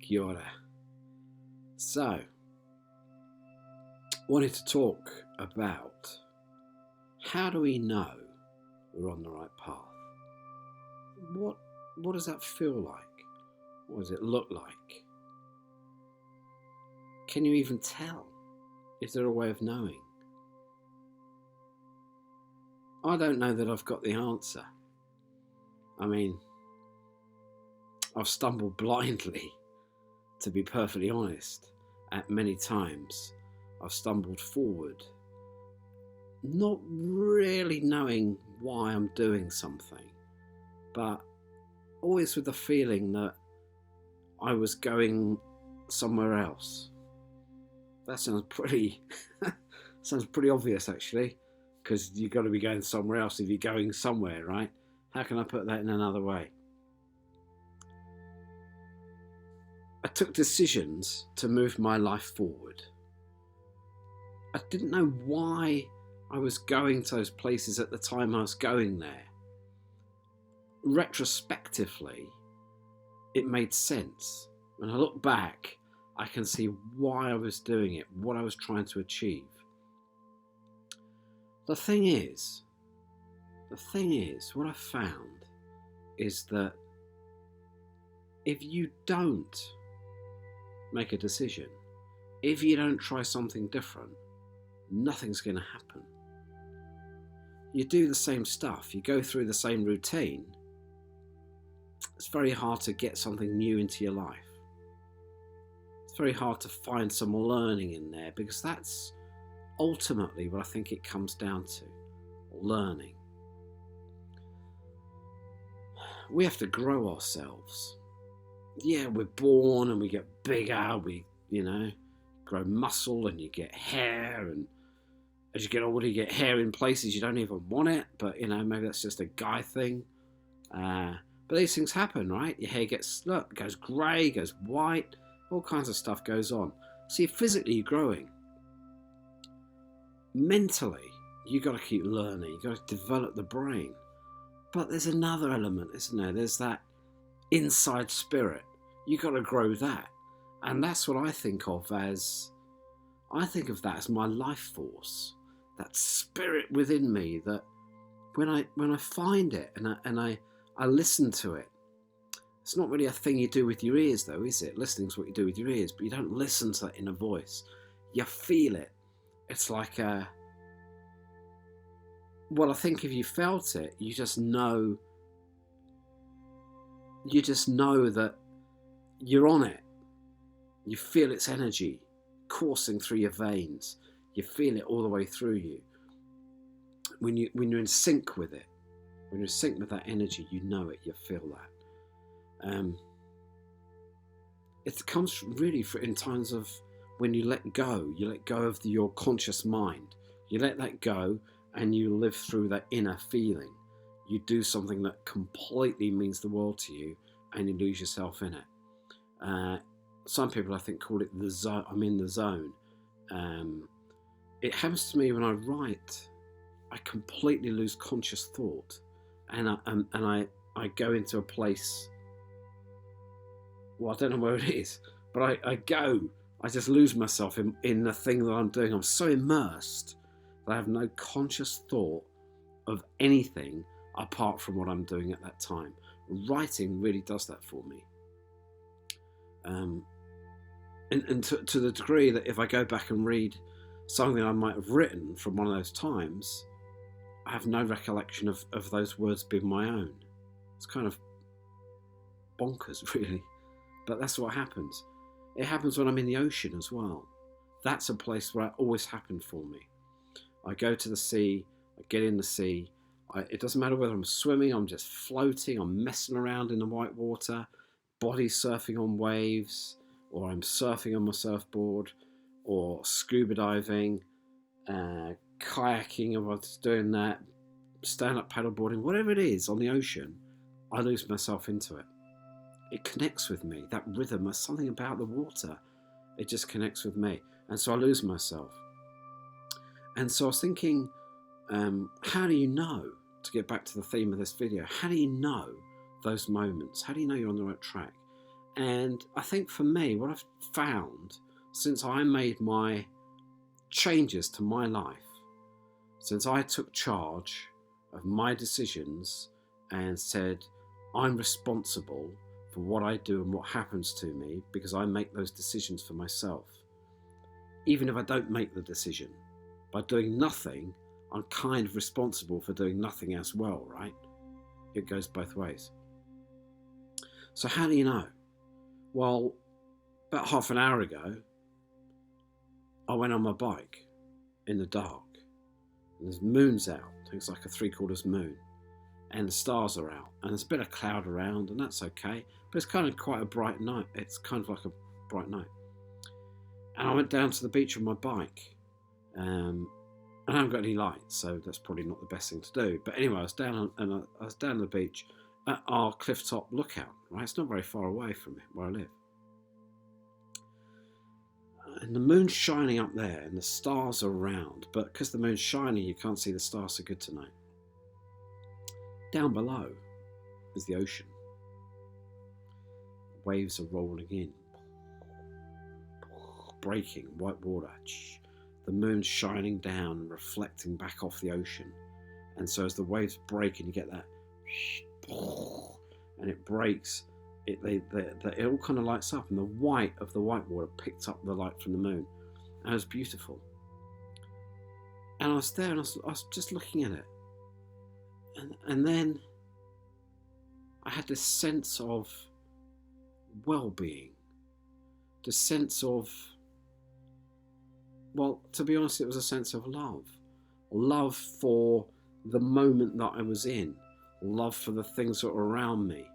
Kia ora. So, wanted to talk about how do we know we're on the right path? What does that feel like? What does it look like? Can you even tell? Is there a way of knowing? I don't know that I've got the answer. I mean, I've stumbled blindly, to be perfectly honest, at many times. I've stumbled forward, not really knowing why I'm doing something, but always with the feeling that I was going somewhere else. That sounds pretty obvious, actually, because you've got to be going somewhere else if you're going somewhere, right? How can I put that in another way? I took decisions to move my life forward. I didn't know why I was going to those places at the time I was going there. Retrospectively, it made sense. When I look back, I can see why I was doing it, what I was trying to achieve. The thing is, what I found is that if you don't make a decision, if you don't try something different, nothing's going to happen. You do the same stuff, you go through the same routine, it's very hard to get something new into your life. It's very hard to find some learning in there, because that's ultimately what I think it comes down to, learning. We have to grow ourselves. Yeah, we're born and we get bigger, we, grow muscle and you get hair, and as you get older you get hair in places you don't even want it, but maybe that's just a guy thing. But these things happen, right? Your hair goes grey, goes white, all kinds of stuff goes on. See, physically you're growing. Mentally, you got to keep learning, you got to develop the brain. But there's another element, isn't there? There's that inside spirit. You got to grow that. And that's what I think of that as my life force, that spirit within me, that when I find it and I listen to it. It's not really a thing you do with your ears, though, is it? Listening's what you do with your ears, but you don't listen to that inner voice. You feel it. It's like I think if you felt it, you just know that you're on it. You feel its energy coursing through your veins. You feel it all the way through you. When you're in sync with it, when you're in sync with that energy, you know it, you feel that. It comes really in times of when you let go of your conscious mind. You let that go and you live through that inner feeling. You do something that completely means the world to you and you lose yourself in it. Some people, I think, call it the zone. I'm in the zone. It happens to me when I write. I completely lose conscious thought, and I go into a place. Well, I don't know where it is, but I just lose myself in the thing that I'm doing. I'm so immersed that I have no conscious thought of anything apart from what I'm doing at that time. Writing really does that for me. And to the degree that if I go back and read something I might have written from one of those times, I have no recollection of those words being my own. It's kind of bonkers, really. But that's what happens. It happens when I'm in the ocean as well. That's a place where it always happened for me. I go to the sea, I get in the sea. It doesn't matter whether I'm swimming, I'm just floating, I'm messing around in the white water, body surfing on waves, or I'm surfing on my surfboard, or scuba diving, kayaking, if I was doing that, stand-up paddleboarding, whatever it is on the ocean, I lose myself into it. It connects with me, that rhythm, there's something about the water, it just connects with me, and so I lose myself. And so I was thinking, how do you know, to get back to the theme of this video, how do you know those moments? How do you know you're on the right track? And I think for me, what I've found since I made my changes to my life, since I took charge of my decisions and said, I'm responsible for what I do and what happens to me because I make those decisions for myself. Even if I don't make the decision, by doing nothing, I'm kind of responsible for doing nothing as well, right? It goes both ways. So how do you know? Well, about half an hour ago, I went on my bike in the dark. And the moon's out. I think it's like a 3/4 moon. And the stars are out. And there's a bit of cloud around, and that's okay. But it's kind of quite a bright night. It's kind of like a bright night. And I went down to the beach on my bike. And I haven't got any lights, so that's probably not the best thing to do. But anyway, I was down on the beach at our clifftop lookout. Right, it's not very far away from where I live. And the moon's shining up there, and the stars are around. But because the moon's shining, you can't see the stars so good tonight. Down below is the ocean. Waves are rolling in, breaking, white water. The moon's shining down and reflecting back off the ocean. And so as the waves break and you get that, and it breaks, it all kind of lights up, and the white of the white water picked up the light from the moon. And it was beautiful. And I was there and I was just looking at it. And then I had this sense of well-being, this sense of, well, to be honest, it was a sense of love for the moment that I was in, love for the things that were around me.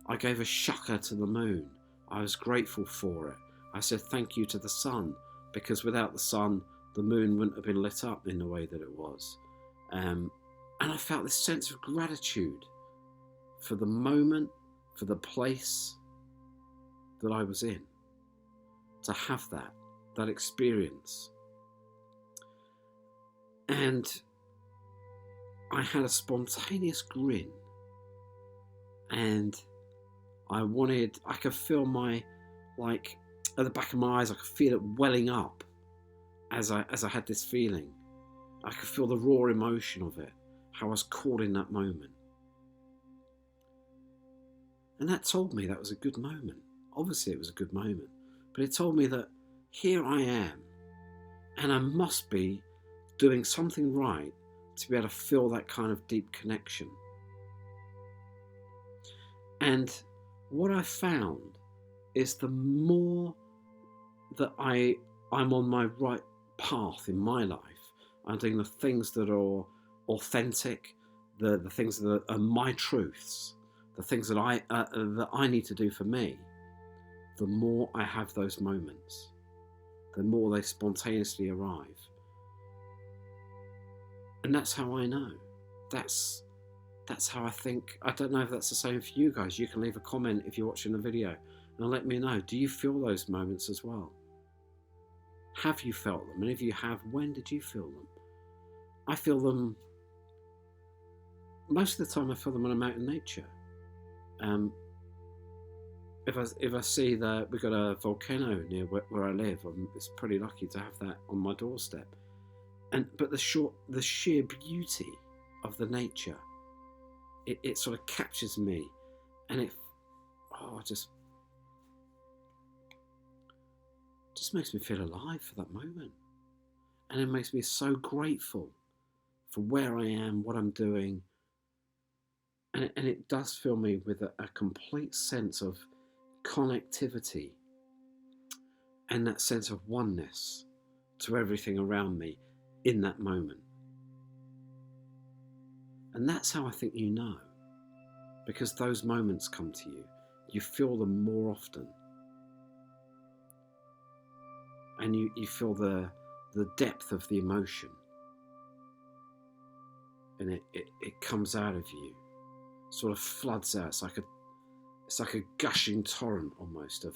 I gave a shucker to the moon. I was grateful for it. I said thank you to the sun, because without the sun, the moon wouldn't have been lit up in the way that it was. And I felt this sense of gratitude for the moment, for the place that I was in, to have that experience. And I had a spontaneous grin, and I could feel at the back of my eyes, I could feel it welling up as I had this feeling. I could feel the raw emotion of it, how I was caught in that moment. And that told me that was a good moment. Obviously it was a good moment, but it told me that here I am, and I must be doing something right to be able to feel that kind of deep connection. And what I found is the more that I'm on my right path in my life, I'm doing the things that are authentic, the things that are my truths, the things that I need to do for me, the more I have those moments, the more they spontaneously arrive. And that's how I know. That's how I think. I don't know if that's the same for you guys. You can leave a comment if you're watching the video and let me know. Do you feel those moments as well? Have you felt them? And if you have, when did you feel them? I feel them, most of the time I feel them when I'm out in nature. If I see that we've got a volcano near where I live, I'm pretty lucky to have that on my doorstep. But the sheer beauty of the nature, it sort of captures me, and it just makes me feel alive for that moment. And it makes me so grateful for where I am, what I'm doing. And it does fill me with a complete sense of connectivity and that sense of oneness to everything around me in that moment. And that's how I think you know, because those moments come to you. You feel them more often. And you feel the depth of the emotion. And it comes out of you, sort of floods out. It's like a gushing torrent almost of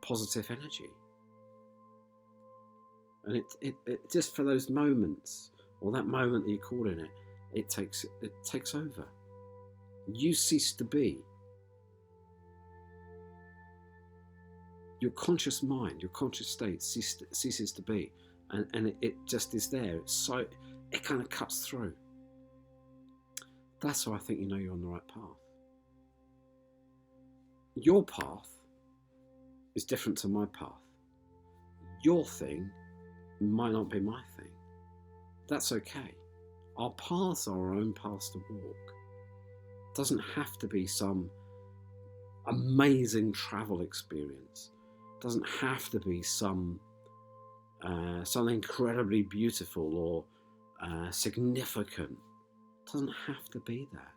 positive energy. And it just for those moments, or that moment that you call in it takes over. you cease to be. Your conscious mind, your conscious state ceases to be, and it just is there. It's so, it kind of cuts through. That's how I think you know you're on the right path. Your path is different to my path. Your thing might not be my thing. That's okay. Our paths are our own paths to walk. It doesn't have to be some amazing travel experience. It doesn't have to be something incredibly beautiful or significant. It doesn't have to be that.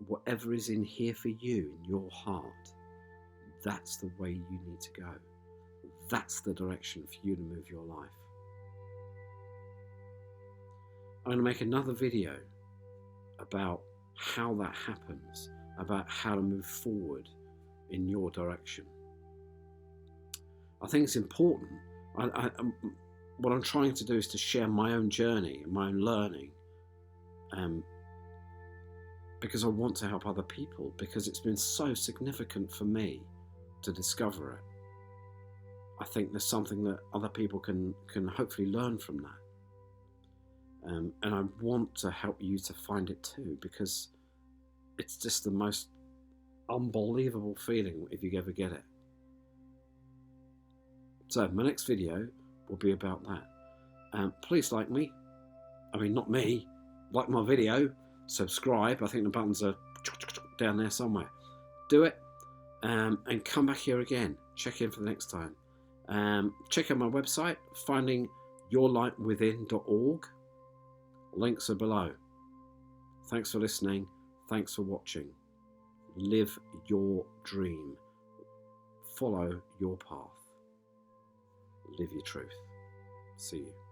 Whatever is in here for you, in your heart, that's the way you need to go. That's the direction for you to move your life. I'm going to make another video about how that happens, about how to move forward in your direction. I think it's important. What I'm trying to do is to share my own journey and my own learning, because I want to help other people, because it's been so significant for me to discover it. I think there's something that other people can hopefully learn from that. And I want to help you to find it too, because it's just the most unbelievable feeling if you ever get it. So my next video will be about that. Please like me. I mean, not me. Like my video. Subscribe. I think the buttons are down there somewhere. Do it. And come back here again. Check in for the next time. Check out my website, findingyourlightwithin.org. Links are below. Thanks for listening. Thanks for watching. Live your dream. Follow your path. Live your truth. See you.